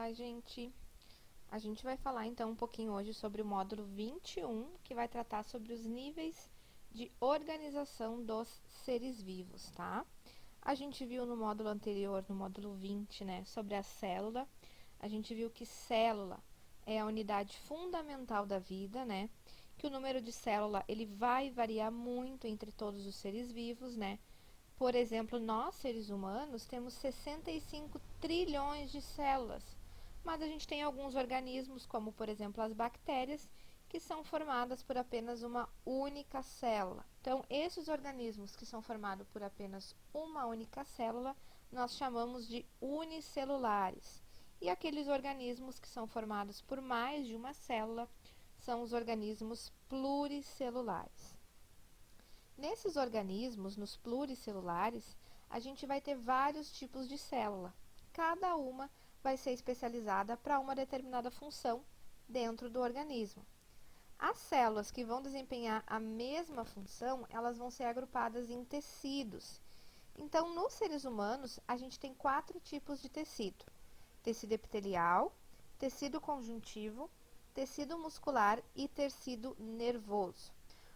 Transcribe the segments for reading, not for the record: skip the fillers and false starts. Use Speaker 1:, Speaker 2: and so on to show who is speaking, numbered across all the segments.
Speaker 1: Olá, gente! A gente vai falar então um pouquinho hoje sobre o módulo 21, que vai tratar sobre os níveis de organização dos seres vivos, tá? A gente viu no módulo anterior, no módulo 20, né, sobre a célula. A gente viu que célula é a unidade fundamental da vida, né? Que o número de célula, ele vai variar muito entre todos os seres vivos, né? Por exemplo, nós, seres humanos, temos 65 trilhões de células, mas a gente tem alguns organismos, como por exemplo as bactérias, que são formadas por apenas uma única célula. Então, esses organismos que são formados por apenas uma única célula, nós chamamos de unicelulares. E aqueles organismos que são formados por mais de uma célula são os organismos pluricelulares. Nesses organismos, nos pluricelulares, a gente vai ter vários tipos de célula. Cada uma vai ser especializada para uma determinada função dentro do organismo. As células que vão desempenhar a mesma função, elas vão ser agrupadas em tecidos. Então, nos seres humanos, a gente tem 4 tipos de tecido: tecido epitelial, tecido conjuntivo, tecido muscular e tecido nervoso.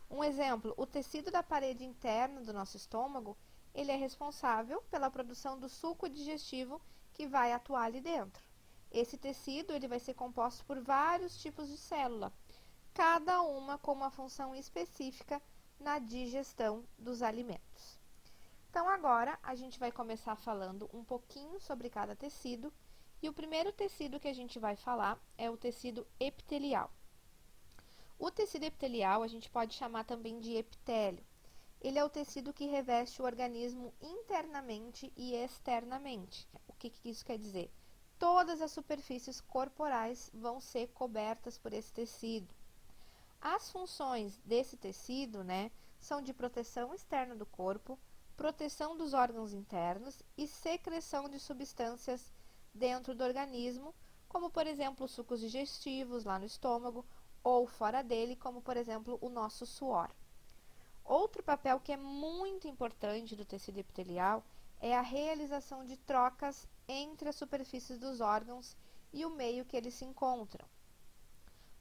Speaker 1: Um exemplo, o tecido da parede interna do nosso estômago, ele é responsável pela produção do suco digestivo que vai atuar ali dentro. Esse tecido, ele vai ser composto por vários tipos de célula, cada uma com uma função específica na digestão dos alimentos. Então, agora, a gente vai começar falando um pouquinho sobre cada tecido, e o primeiro tecido que a gente vai falar é o tecido epitelial. O tecido epitelial a gente pode chamar também de epitélio. Ele é o tecido que reveste o organismo internamente e externamente. O que isso quer dizer? Todas as superfícies corporais vão ser cobertas por esse tecido. As funções desse tecido, né, são de proteção externa do corpo, proteção dos órgãos internos e secreção de substâncias dentro do organismo, como por exemplo os sucos digestivos lá no estômago, ou fora dele, como por exemplo o nosso suor. Outro papel que é muito importante do tecido epitelial é a realização de trocas entre as superfícies dos órgãos e o meio que eles se encontram.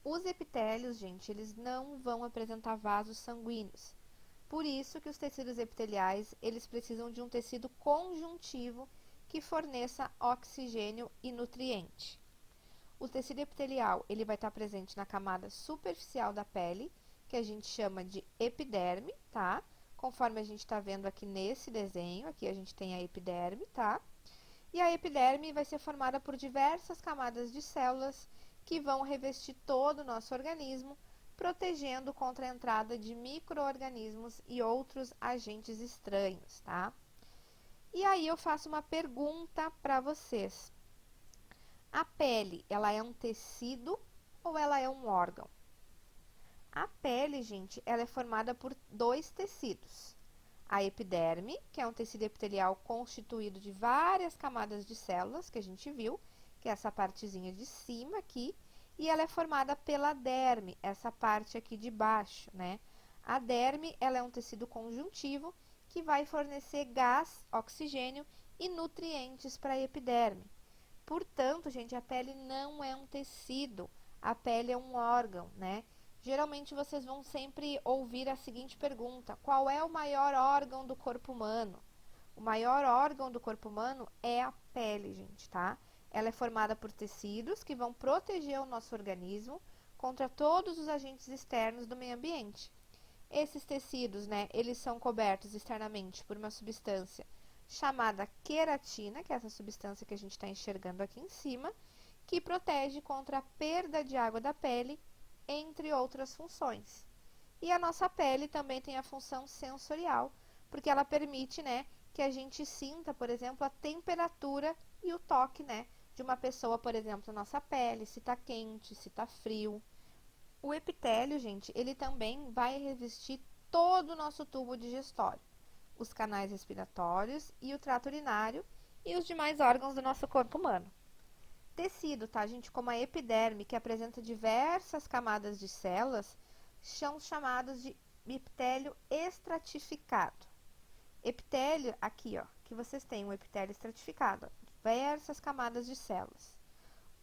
Speaker 1: Os epitélios, gente, eles não vão apresentar vasos sanguíneos. Por isso que os tecidos epiteliais, eles precisam de um tecido conjuntivo que forneça oxigênio e nutriente. O tecido epitelial, ele vai estar presente na camada superficial da pele, que a gente chama de epiderme, tá? Conforme a gente está vendo aqui nesse desenho, aqui a gente tem a epiderme, tá? E a epiderme vai ser formada por diversas camadas de células que vão revestir todo o nosso organismo, protegendo contra a entrada de micro-organismos e outros agentes estranhos, tá? E aí eu faço uma pergunta para vocês. A pele, ela é um tecido ou ela é um órgão? A pele, gente, ela é formada por 2 tecidos. A epiderme, que é um tecido epitelial constituído de várias camadas de células, que a gente viu, que é essa partezinha de cima aqui, e ela é formada pela derme, essa parte aqui de baixo, né? A derme, ela é um tecido conjuntivo que vai fornecer gás, oxigênio e nutrientes para a epiderme. Portanto, gente, a pele não é um tecido, a pele é um órgão, né? Geralmente vocês vão sempre ouvir a seguinte pergunta: qual é o maior órgão do corpo humano? O maior órgão do corpo humano é a pele, gente, tá? Ela é formada por tecidos que vão proteger o nosso organismo contra todos os agentes externos do meio ambiente. Esses tecidos, né, eles são cobertos externamente por uma substância chamada queratina, que é essa substância que a gente está enxergando aqui em cima, que protege contra a perda de água da pele, entre outras funções. E a nossa pele também tem a função sensorial, porque ela permite, né, que a gente sinta, por exemplo, a temperatura e o toque, né, de uma pessoa, por exemplo, na nossa pele, se está quente, se está frio. O epitélio, gente, ele também vai revestir todo o nosso tubo digestório, os canais respiratórios e o trato urinário e os demais órgãos do nosso corpo humano. Tecido, tá, gente? Como a epiderme, que apresenta diversas camadas de células, são chamados de epitélio estratificado. Epitélio, aqui, ó, que vocês têm um epitélio estratificado, ó, diversas camadas de células.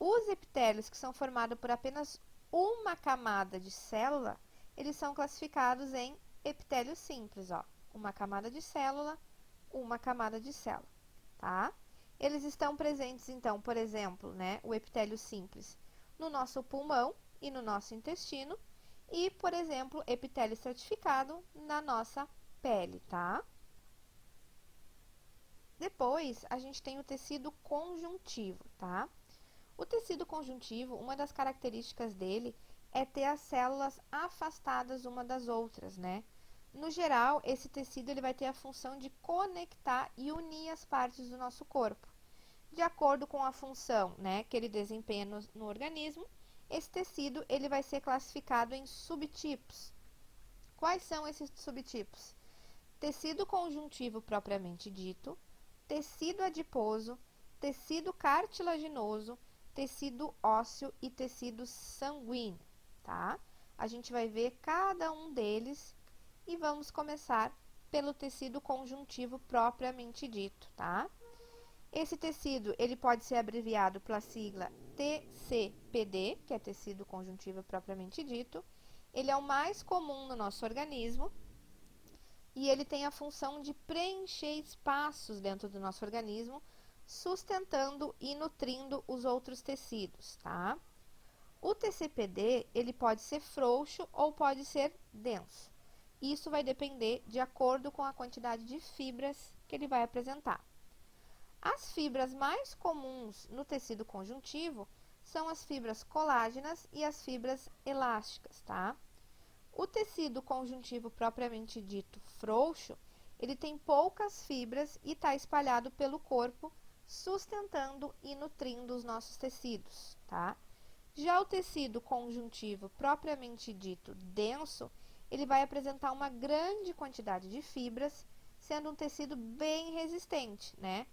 Speaker 1: Os epitélios que são formados por apenas uma camada de célula, eles são classificados em epitélio simples, ó. Uma camada de célula, uma camada de célula, tá? Eles estão presentes, então, por exemplo, né, o epitélio simples no nosso pulmão e no nosso intestino e, por exemplo, epitélio estratificado na nossa pele, tá? Depois, a gente tem o tecido conjuntivo, tá? O tecido conjuntivo, uma das características dele é ter as células afastadas uma das outras, né? No geral, esse tecido ele vai ter a função de conectar e unir as partes do nosso corpo. De acordo com a função, né, que ele desempenha no organismo, esse tecido ele vai ser classificado em subtipos. Quais são esses subtipos? Tecido conjuntivo propriamente dito, tecido adiposo, tecido cartilaginoso, tecido ósseo e tecido sanguíneo, tá? A gente vai ver cada um deles e vamos começar pelo tecido conjuntivo propriamente dito, tá? Esse tecido, ele pode ser abreviado pela sigla TCPD, que é tecido conjuntivo propriamente dito. Ele é o mais comum no nosso organismo e ele tem a função de preencher espaços dentro do nosso organismo, sustentando e nutrindo os outros tecidos, tá? O TCPD, ele pode ser frouxo ou pode ser denso. Isso vai depender de acordo com a quantidade de fibras que ele vai apresentar. As fibras mais comuns no tecido conjuntivo são as fibras colágenas e as fibras elásticas, tá? O tecido conjuntivo propriamente dito frouxo, ele tem poucas fibras e está espalhado pelo corpo, sustentando e nutrindo os nossos tecidos, tá? Já o tecido conjuntivo propriamente dito denso, ele vai apresentar uma grande quantidade de fibras, sendo um tecido bem resistente, né?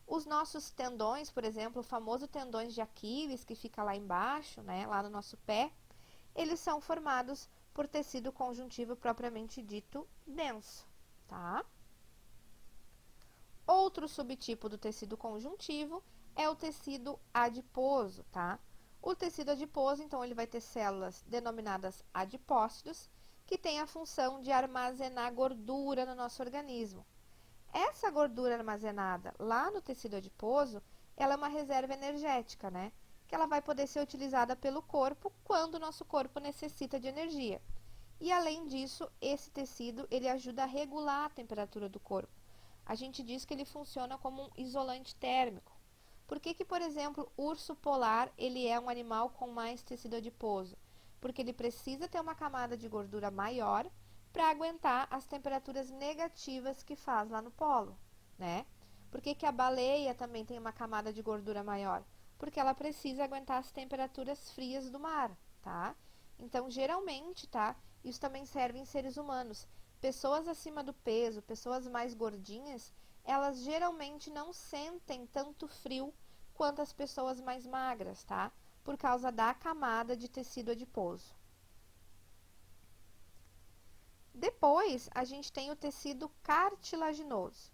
Speaker 1: Os nossos tendões, por exemplo, o famoso tendões de Aquiles, que fica lá embaixo, né, lá no nosso pé, eles são formados por tecido conjuntivo propriamente dito denso, tá? Outro subtipo do tecido conjuntivo é o tecido adiposo, tá? O tecido adiposo, então, ele vai ter células denominadas adipócitos, que têm a função de armazenar gordura no nosso organismo. Essa gordura armazenada lá no tecido adiposo, ela é uma reserva energética, né? Que ela vai poder ser utilizada pelo corpo quando o nosso corpo necessita de energia. E além disso, esse tecido, ele ajuda a regular a temperatura do corpo. A gente diz que ele funciona como um isolante térmico. Por que que, por exemplo, o urso polar, ele é um animal com mais tecido adiposo? Porque ele precisa ter uma camada de gordura maior para aguentar as temperaturas negativas que faz lá no polo, né? Por que que a baleia também tem uma camada de gordura maior? Porque ela precisa aguentar as temperaturas frias do mar, tá? Então, geralmente, tá? Isso também serve em seres humanos. Pessoas acima do peso, pessoas mais gordinhas, elas geralmente não sentem tanto frio quanto as pessoas mais magras, tá? Por causa da camada de tecido adiposo. Depois, a gente tem o tecido cartilaginoso.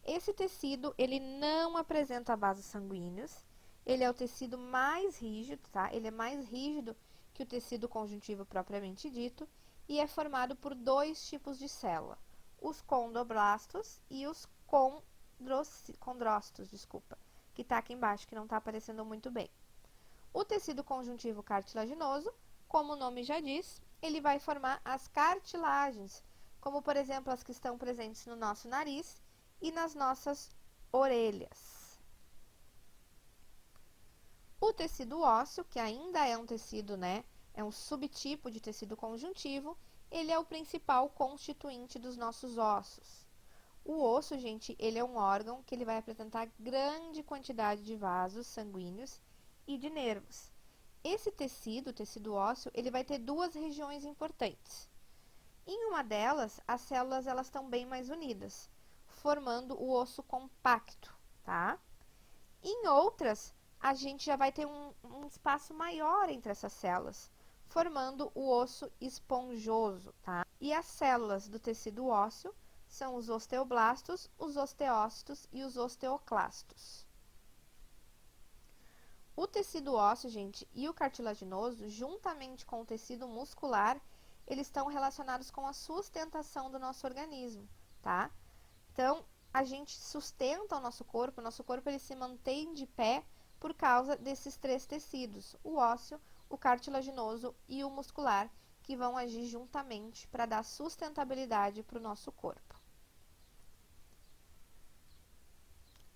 Speaker 1: Esse tecido, ele não apresenta vasos sanguíneos, ele é o tecido mais rígido, tá? Ele é mais rígido que o tecido conjuntivo propriamente dito e é formado por dois tipos de célula, os condroblastos e os condrócitos, desculpa, que está aqui embaixo, que não está aparecendo muito bem. O tecido conjuntivo cartilaginoso, como o nome já diz, ele vai formar as cartilagens, como por exemplo as que estão presentes no nosso nariz e nas nossas orelhas. O tecido ósseo, que ainda é um tecido, né, é um subtipo de tecido conjuntivo, ele é o principal constituinte dos nossos ossos. O osso, gente, ele é um órgão que ele vai apresentar grande quantidade de vasos sanguíneos e de nervos. Esse tecido, o tecido ósseo, ele vai ter duas regiões importantes. Em uma delas, as células elas estão bem mais unidas, formando o osso compacto, tá? Em outras, a gente já vai ter um espaço maior entre essas células, formando o osso esponjoso, tá? E as células do tecido ósseo são os osteoblastos, os osteócitos e os osteoclastos. O tecido ósseo, gente, e o cartilaginoso, juntamente com o tecido muscular, eles estão relacionados com a sustentação do nosso organismo, tá? Então, a gente sustenta o nosso corpo ele se mantém de pé por causa desses três tecidos, o ósseo, o cartilaginoso e o muscular, que vão agir juntamente para dar sustentabilidade para o nosso corpo.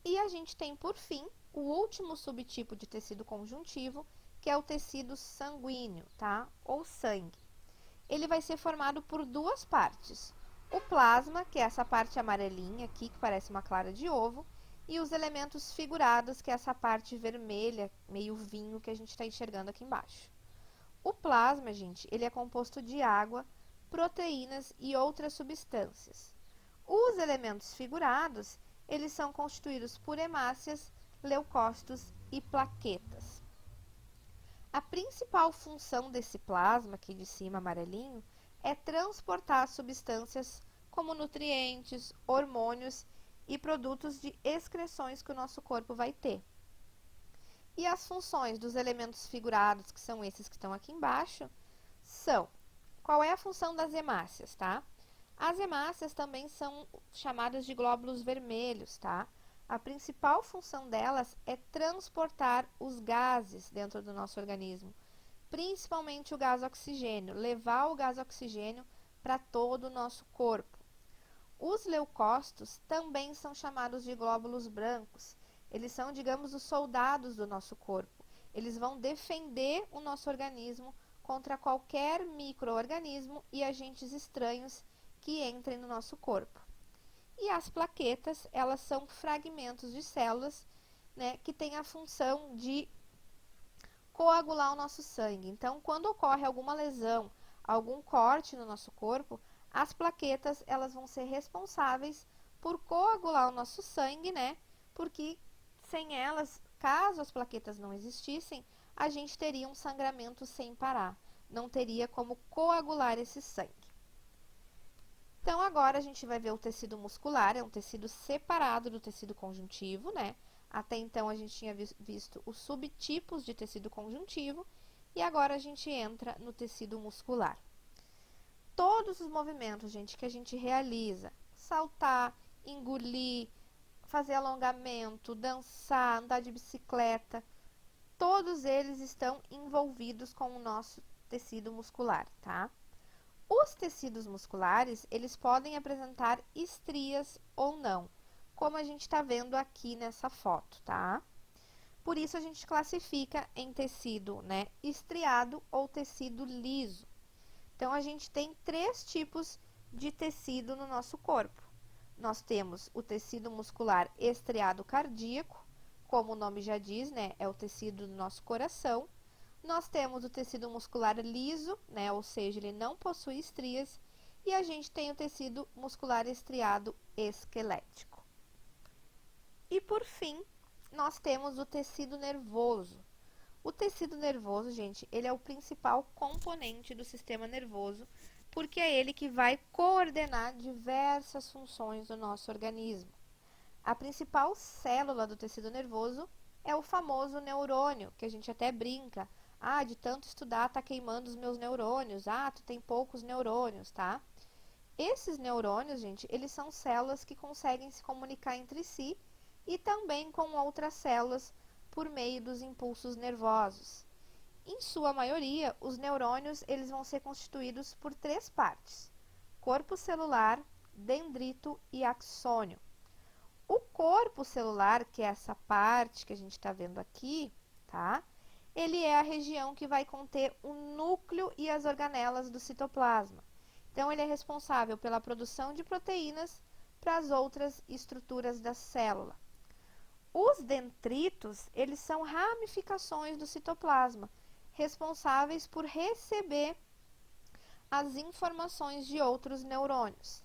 Speaker 1: E a gente tem, por fim, o último subtipo de tecido conjuntivo, que é o tecido sanguíneo, tá? Ou sangue. Ele vai ser formado por duas partes. O plasma, que é essa parte amarelinha aqui, que parece uma clara de ovo, e os elementos figurados, que é essa parte vermelha, meio vinho, que a gente está enxergando aqui embaixo. O plasma, gente, ele é composto de água, proteínas e outras substâncias. Os elementos figurados, eles são constituídos por hemácias, leucócitos e plaquetas. A principal função desse plasma, aqui de cima amarelinho, é transportar substâncias como nutrientes, hormônios e produtos de excreções que o nosso corpo vai ter. E as funções dos elementos figurados, que são esses que estão aqui embaixo, são: qual é a função das hemácias, tá? As hemácias também são chamadas de glóbulos vermelhos, tá? A principal função delas é transportar os gases dentro do nosso organismo, principalmente o gás oxigênio, levar o gás oxigênio para todo o nosso corpo. Os leucócitos também são chamados de glóbulos brancos. Eles são, digamos, os soldados do nosso corpo. Eles vão defender o nosso organismo contra qualquer micro-organismo e agentes estranhos que entrem no nosso corpo. E as plaquetas, elas são fragmentos de células, né, que têm a função de coagular o nosso sangue. Então, quando ocorre alguma lesão, algum corte no nosso corpo, as plaquetas, elas vão ser responsáveis por coagular o nosso sangue, né? Porque sem elas, caso as plaquetas não existissem, a gente teria um sangramento sem parar. Não teria como coagular esse sangue. Então, agora a gente vai ver o tecido muscular, é um tecido separado do tecido conjuntivo, né? Até então, a gente tinha visto os subtipos de tecido conjuntivo e agora a gente entra no tecido muscular. Todos os movimentos, gente, que a gente realiza, saltar, engolir, fazer alongamento, dançar, andar de bicicleta, todos eles estão envolvidos com o nosso tecido muscular, tá? Os tecidos musculares, eles podem apresentar estrias ou não, como a gente está vendo aqui nessa foto, tá? Por isso, a gente classifica em tecido, né, estriado ou tecido liso. Então, a gente tem três tipos de tecido no nosso corpo. Nós temos o tecido muscular estriado cardíaco, como o nome já diz, né, é o tecido do nosso coração. Nós temos o tecido muscular liso, né, ou seja, ele não possui estrias, e a gente tem o tecido muscular estriado esquelético. E por fim, nós temos o tecido nervoso. O tecido nervoso, gente, ele é o principal componente do sistema nervoso, porque é ele que vai coordenar diversas funções do nosso organismo. A principal célula do tecido nervoso é o famoso neurônio, que a gente até brinca. Ah, de tanto estudar, tá queimando os meus neurônios. Ah, tu tem poucos neurônios, tá? Esses neurônios, gente, eles são células que conseguem se comunicar entre si e também com outras células por meio dos impulsos nervosos. Em sua maioria, os neurônios eles vão ser constituídos por três partes: corpo celular, dendrito e axônio. O corpo celular, que é essa parte que a gente está vendo aqui, tá? Ele é a região que vai conter o núcleo e as organelas do citoplasma. Então, ele é responsável pela produção de proteínas para as outras estruturas da célula. Os dendritos, eles são ramificações do citoplasma, responsáveis por receber as informações de outros neurônios.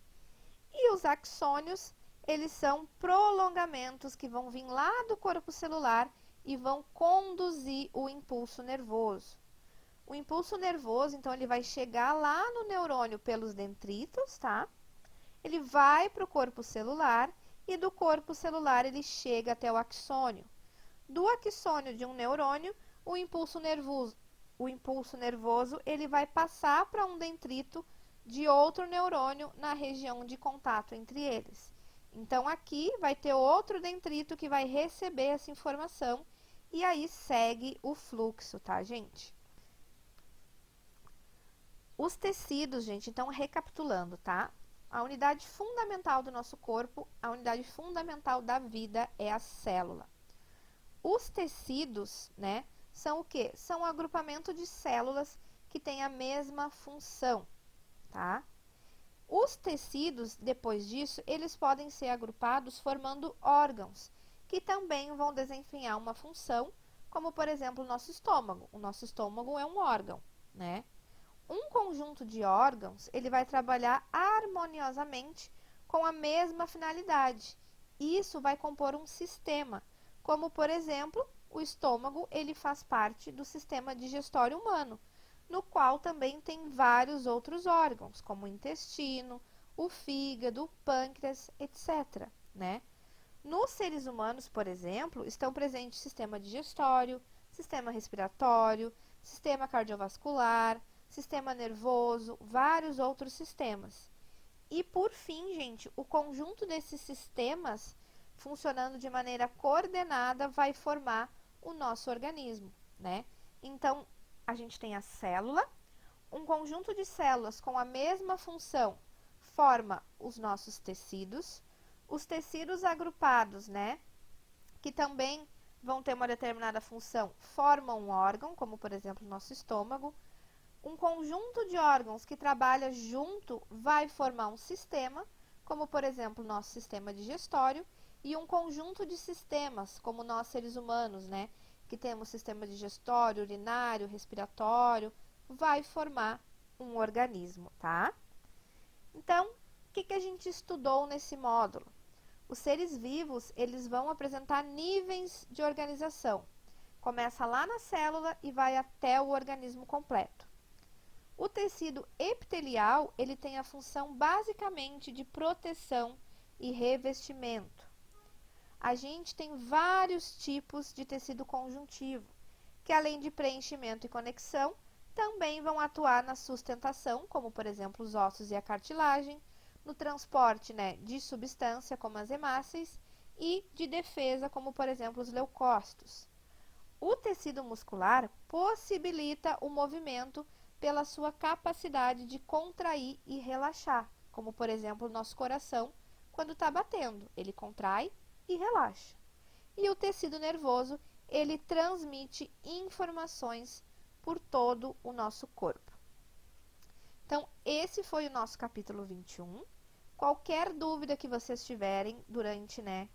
Speaker 1: E os axônios, eles são prolongamentos que vão vir lá do corpo celular e vão conduzir o impulso nervoso. O impulso nervoso, então, ele vai chegar lá no neurônio pelos dendritos, tá? Ele vai para o corpo celular e do corpo celular ele chega até o axônio. Do axônio de um neurônio, o impulso nervoso ele vai passar para um dendrito de outro neurônio na região de contato entre eles. Então, aqui vai ter outro dendrito que vai receber essa informação e aí segue o fluxo, tá, gente? Os tecidos, gente, então recapitulando, tá? A unidade fundamental do nosso corpo, a unidade fundamental da vida é a célula. Os tecidos, né, são o quê? São um agrupamento de células que têm a mesma função, tá? Os tecidos, depois disso, eles podem ser agrupados formando órgãos, que também vão desempenhar uma função, como, por exemplo, o nosso estômago. O nosso estômago é um órgão, né? Um conjunto de órgãos, ele vai trabalhar harmoniosamente com a mesma finalidade. Isso vai compor um sistema, como, por exemplo, o estômago, ele faz parte do sistema digestório humano, no qual também tem vários outros órgãos, como o intestino, o fígado, o pâncreas, etc., né? Nos seres humanos, por exemplo, estão presentes o sistema digestório, sistema respiratório, sistema cardiovascular, sistema nervoso, vários outros sistemas. E por fim, gente, o conjunto desses sistemas funcionando de maneira coordenada vai formar o nosso organismo, né? Então, a gente tem a célula, um conjunto de células com a mesma função forma os nossos tecidos, os tecidos agrupados, né, que também vão ter uma determinada função, formam um órgão, como por exemplo o nosso estômago. Um conjunto de órgãos que trabalha junto vai formar um sistema, como por exemplo o nosso sistema digestório, e um conjunto de sistemas, como nós seres humanos, né, que temos sistema digestório, urinário, respiratório, vai formar um organismo, tá? Então, o que a gente estudou nesse módulo? Os seres vivos, eles vão apresentar níveis de organização. Começa lá na célula e vai até o organismo completo. O tecido epitelial, ele tem a função basicamente de proteção e revestimento. A gente tem vários tipos de tecido conjuntivo, que além de preenchimento e conexão, também vão atuar na sustentação, como por exemplo os ossos e a cartilagem, no transporte, né, de substância, como as hemácias, e de defesa, como por exemplo os leucócitos. O tecido muscular possibilita o movimento pela sua capacidade de contrair e relaxar, como por exemplo o nosso coração, quando está batendo, ele contrai e relaxa. E o tecido nervoso, ele transmite informações por todo o nosso corpo. Então, esse foi o nosso capítulo 21. Qualquer dúvida que vocês tiverem durante, né,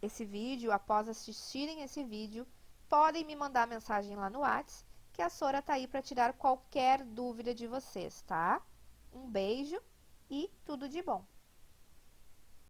Speaker 1: esse vídeo, após assistirem esse vídeo, podem me mandar mensagem lá no WhatsApp, que a Sora está aí para tirar qualquer dúvida de vocês, tá? Um beijo e tudo de bom!